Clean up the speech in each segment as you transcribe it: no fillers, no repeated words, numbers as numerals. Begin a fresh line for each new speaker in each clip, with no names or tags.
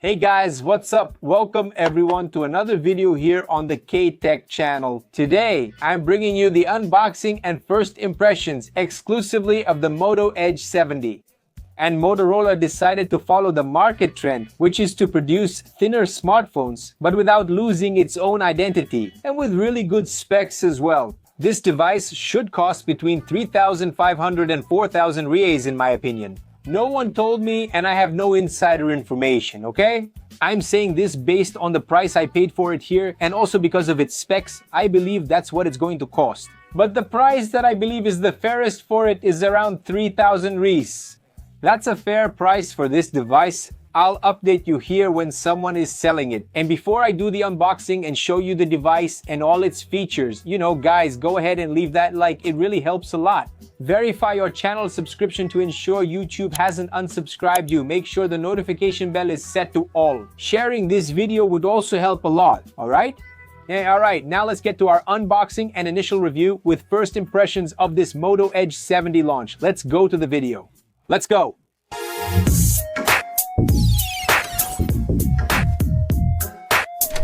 Hey guys, what's up? Welcome everyone to another video here on the K-Tech channel. Today, I'm bringing you the unboxing and first impressions exclusively of the Moto Edge 70. And Motorola decided to follow the market trend, which is to produce thinner smartphones, but without losing its own identity, and with really good specs as well. This device should cost between 3,500 and 4,000 reais in my opinion. No one told me and I have no insider information, okay? I'm saying this based on the price I paid for it here and also because of its specs, I believe that's what it's going to cost. But the price that I believe is the fairest for it is around 3,000 reais. That's a fair price for this device. I'll update you here when someone is selling it. And before I do the unboxing and show you the device and all its features, guys, go ahead and leave that like, it really helps a lot. Verify your channel subscription to ensure YouTube hasn't unsubscribed you. Make sure the notification bell is set to all. Sharing this video would also help a lot, alright? Alright, now let's get to our unboxing and initial review with first impressions of this Moto Edge 70 launch. Let's go to the video. Let's go!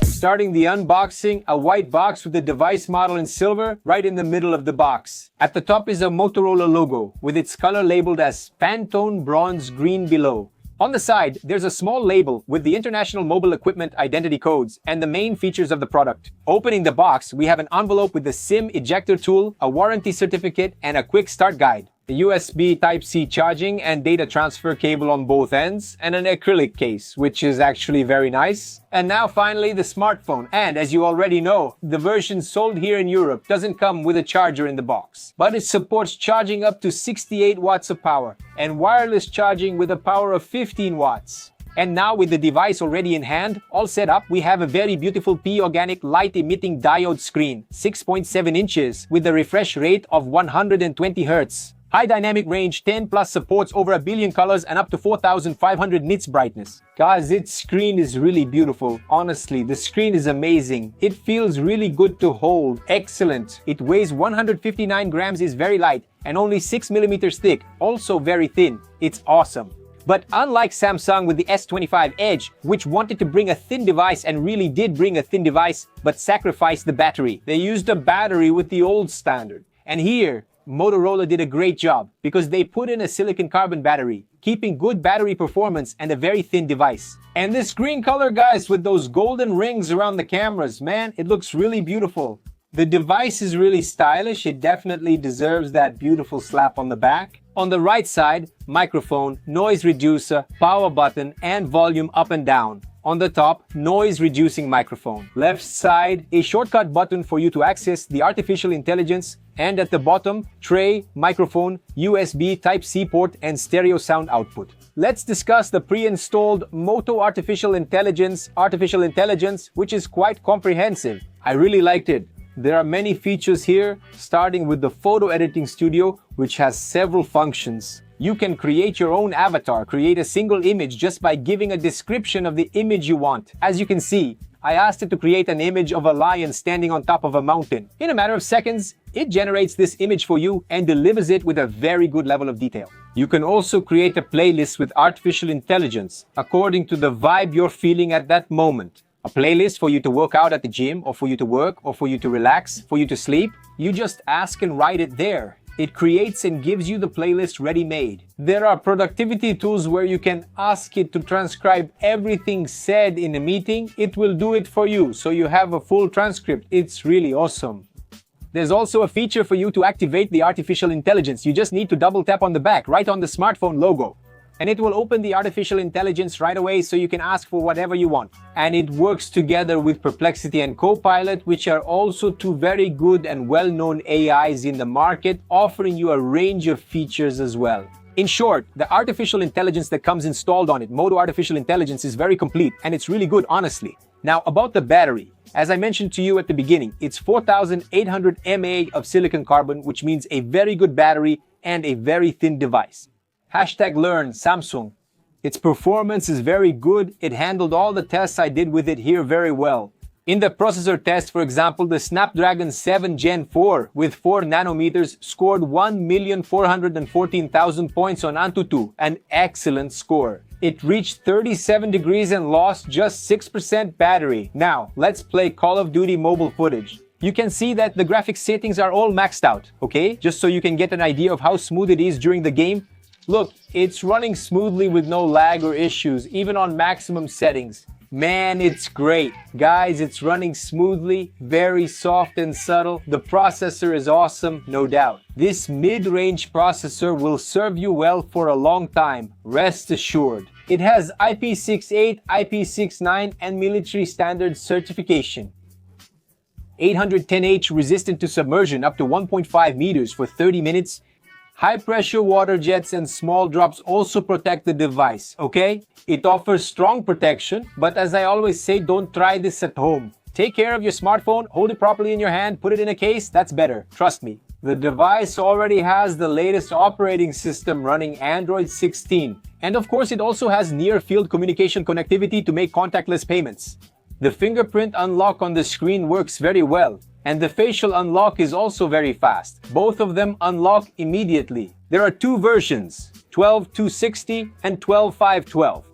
Starting the unboxing, a white box with the device model in silver right in the middle of the box. At the top is a Motorola logo with its color labeled as Pantone Bronze Green below. On the side, there's a small label with the International Mobile Equipment Identity Codes and the main features of the product. Opening the box, we have an envelope with the SIM ejector tool, a warranty certificate, and a quick start guide. The USB Type-C charging and data transfer cable on both ends, and an acrylic case, which is actually very nice. And now finally the smartphone. And as you already know, the version sold here in Europe doesn't come with a charger in the box, but it supports charging up to 68 watts of power and wireless charging with a power of 15 watts. And now with the device already in hand, all set up, we have a very beautiful P-organic light-emitting diode screen, 6.7 inches with a refresh rate of 120 Hz. High dynamic range 10 plus supports over 1 billion colors and up to 4,500 nits brightness. Guys, its screen is really beautiful. Honestly, the screen is amazing. It feels really good to hold. Excellent. It weighs 159 grams, is very light and only 6 millimeters thick. Also very thin. It's awesome. But unlike Samsung with the S25 Edge, which wanted to bring a thin device and really did bring a thin device, but sacrificed the battery. They used a battery with the old standard. And here, Motorola did a great job because they put in a silicon carbon battery, keeping good battery performance and a very thin device. And this green color, guys, with those golden rings around the cameras, man, it looks really beautiful. The device is really stylish. It definitely deserves that beautiful slap on the back. On the right side, microphone, noise reducer, power button, and volume up and down. On the top, noise reducing microphone. Left side, a shortcut button for you to access the artificial intelligence, and at the bottom, tray, microphone, USB Type-C port, and stereo sound output. Let's discuss the pre-installed Moto Artificial Intelligence, which is quite comprehensive. I really liked it. There are many features here, starting with the photo editing studio, which has several functions. You can create your own avatar, create a single image just by giving a description of the image you want. As you can see, I asked it to create an image of a lion standing on top of a mountain. In a matter of seconds, it generates this image for you and delivers it with a very good level of detail. You can also create a playlist with artificial intelligence, according to the vibe you're feeling at that moment. A playlist for you to work out at the gym, or for you to work, or for you to relax, for you to sleep. You just ask and write it there. It creates and gives you the playlist ready-made. There are productivity tools where you can ask it to transcribe everything said in a meeting. It will do it for you, so you have a full transcript. It's really awesome. There's also a feature for you to activate the artificial intelligence. You just need to double tap on the back, right on the smartphone logo. And it will open the artificial intelligence right away so you can ask for whatever you want. And it works together with Perplexity and Copilot, which are also two very good and well-known AIs in the market, offering you a range of features as well. In short, the artificial intelligence that comes installed on it, Moto Artificial Intelligence, is very complete and it's really good, honestly. Now, about the battery. As I mentioned to you at the beginning, it's 4,800 mAh of silicon carbon, which means a very good battery and a very thin device. #learn Samsung. Its performance is very good. It handled all the tests I did with it here very well. In the processor test, for example, the Snapdragon 7 Gen 4 with 4 nanometers scored 1,414,000 points on AnTuTu, an excellent score. It reached 37 degrees and lost just 6% battery. Now, let's play Call of Duty mobile footage. You can see that the graphics settings are all maxed out, okay? Just so you can get an idea of how smooth it is during the game. Look, it's running smoothly with no lag or issues, even on maximum settings. Man, it's great. Guys, it's running smoothly, very soft and subtle. The processor is awesome, no doubt. This mid-range processor will serve you well for a long time, rest assured. It has IP68, IP69, and military standard certification. 810H resistant to submersion up to 1.5 meters for 30 minutes. High-pressure water jets and small drops also protect the device, okay? It offers strong protection, but as I always say, don't try this at home. Take care of your smartphone, hold it properly in your hand, put it in a case, that's better, trust me. The device already has the latest operating system running Android 16. And of course, it also has near-field communication connectivity to make contactless payments. The fingerprint unlock on the screen works very well. And the facial unlock is also very fast. Both of them unlock immediately. There are two versions, 12260 and 12512.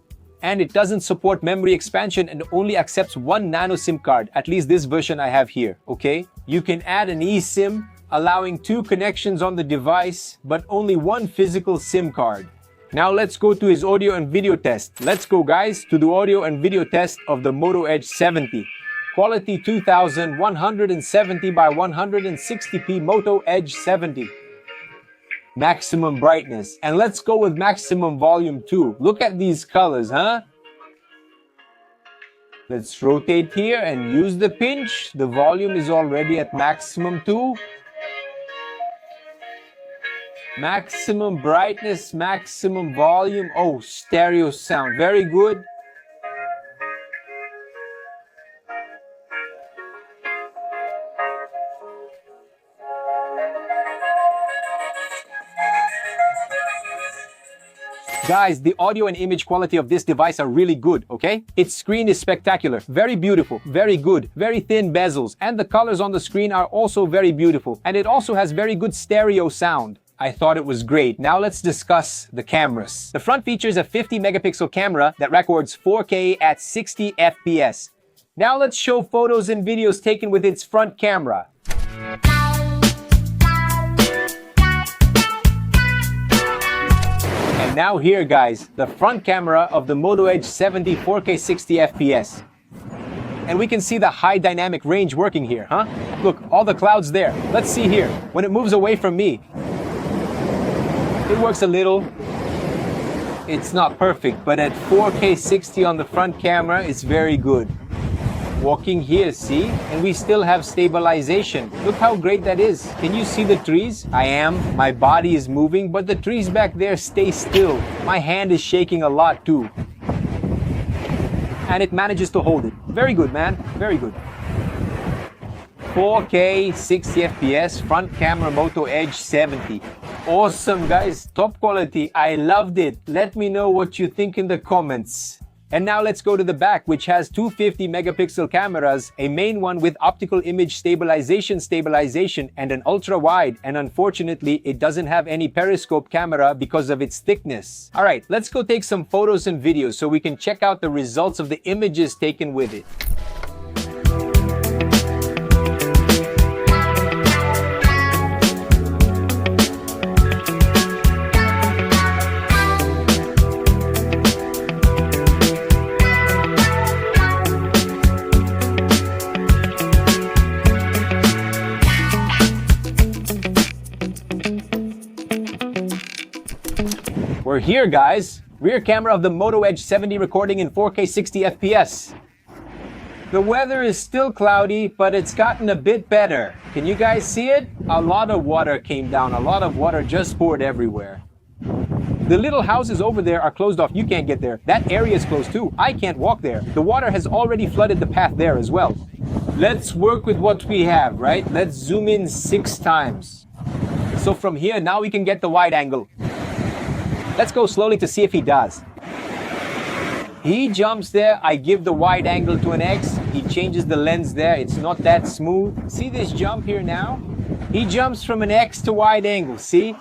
And it doesn't support memory expansion and only accepts one nano SIM card, at least this version I have here, okay? You can add an eSIM, allowing 2 connections on the device, but only one physical SIM card. Now let's go to his audio and video test. Let's go guys to the audio and video test of the Moto Edge 70. Quality 2170 by 160p Moto Edge 70. Maximum brightness. And let's go with maximum volume too. Look at these colors, huh? Let's rotate here and use the pinch. The volume is already at maximum too. Maximum brightness, maximum volume. Oh, stereo sound. Very good. Guys, the audio and image quality of this device are really good, okay? Its screen is spectacular, very beautiful, very good, very thin bezels, and the colors on the screen are also very beautiful. And it also has very good stereo sound. I thought it was great. Now let's discuss the cameras. The front features a 50 megapixel camera that records 4K at 60 FPS. Now let's show photos and videos taken with its front camera. And now here guys, the front camera of the Moto Edge 70 4K 60 FPS. And we can see the high dynamic range working here, huh? Look, all the clouds there. Let's see here. When it moves away from me, it works a little. It's not perfect, but at 4K 60 on the front camera, it's very good. Walking here, see? And we still have stabilization. Look how great that is. Can you see the trees? I am. My body is moving, but the trees back there stay still. My hand is shaking a lot too. And it manages to hold it. Very good, man. Very good. 4K 60 FPS front camera Moto Edge 70. Awesome, guys. Top quality. I loved it. Let me know what you think in the comments. And now let's go to the back, which has two 50 megapixel cameras, a main one with optical image stabilization and an ultra wide, and unfortunately it doesn't have any periscope camera because of its thickness. Alright, let's go take some photos and videos so we can check out the results of the images taken with it. We're here, guys. Rear camera of the Moto Edge 70 recording in 4K 60 FPS. The weather is still cloudy, but it's gotten a bit better. Can you guys see it? A lot of water came down. A lot of water just poured everywhere. The little houses over there are closed off. You can't get there. That area is closed too. I can't walk there. The water has already flooded the path there as well. Let's work with what we have, right? Let's zoom in 6 times. So from here, now we can get the wide angle. Let's go slowly to see if he does. He jumps there, I give the wide angle to an X, he changes the lens there, it's not that smooth. See this jump here now? He jumps from an X to wide angle, see?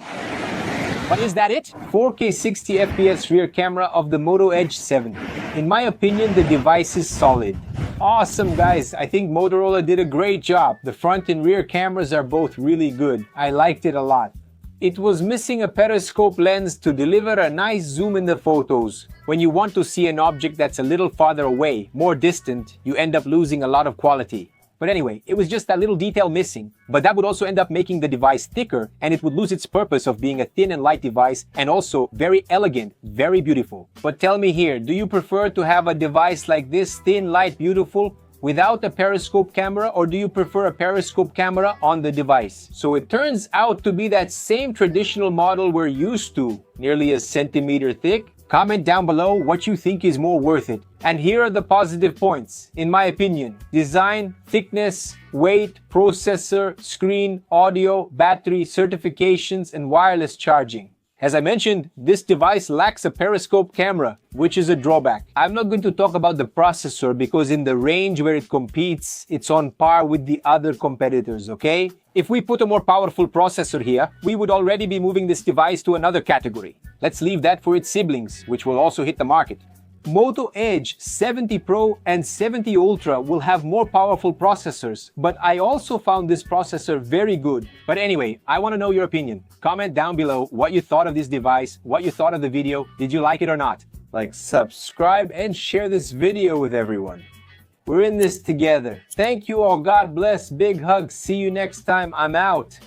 But is that it? 4K 60 FPS rear camera of the Moto Edge 7. In my opinion, the device is solid. Awesome guys, I think Motorola did a great job. The front and rear cameras are both really good. I liked it a lot. It was missing a periscope lens to deliver a nice zoom in the photos. When you want to see an object that's a little farther away, more distant, you end up losing a lot of quality. But anyway, it was just that little detail missing, but that would also end up making the device thicker, and it would lose its purpose of being a thin and light device, and also very elegant, very beautiful. But tell me here, do you prefer to have a device like this, thin, light, beautiful, without a periscope camera, or do you prefer a periscope camera on the device? So it turns out to be that same traditional model we're used to, nearly a centimeter thick. Comment down below what you think is more worth it. And here are the positive points, in my opinion. Design, thickness, weight, processor, screen, audio, battery, certifications, and wireless charging. As I mentioned, this device lacks a periscope camera, which is a drawback. I'm not going to talk about the processor because in the range where it competes, it's on par with the other competitors, okay? If we put a more powerful processor here, we would already be moving this device to another category. Let's leave that for its siblings, which will also hit the market. Moto Edge 70 Pro and 70 Ultra will have more powerful processors, but I also found this processor very good. But anyway, I want to know your opinion. Comment down below what you thought of this device, what you thought of the video, did you like it or not? Like, subscribe, and share this video with everyone. We're in this together. Thank you all, God bless, big hugs, see you next time, I'm out.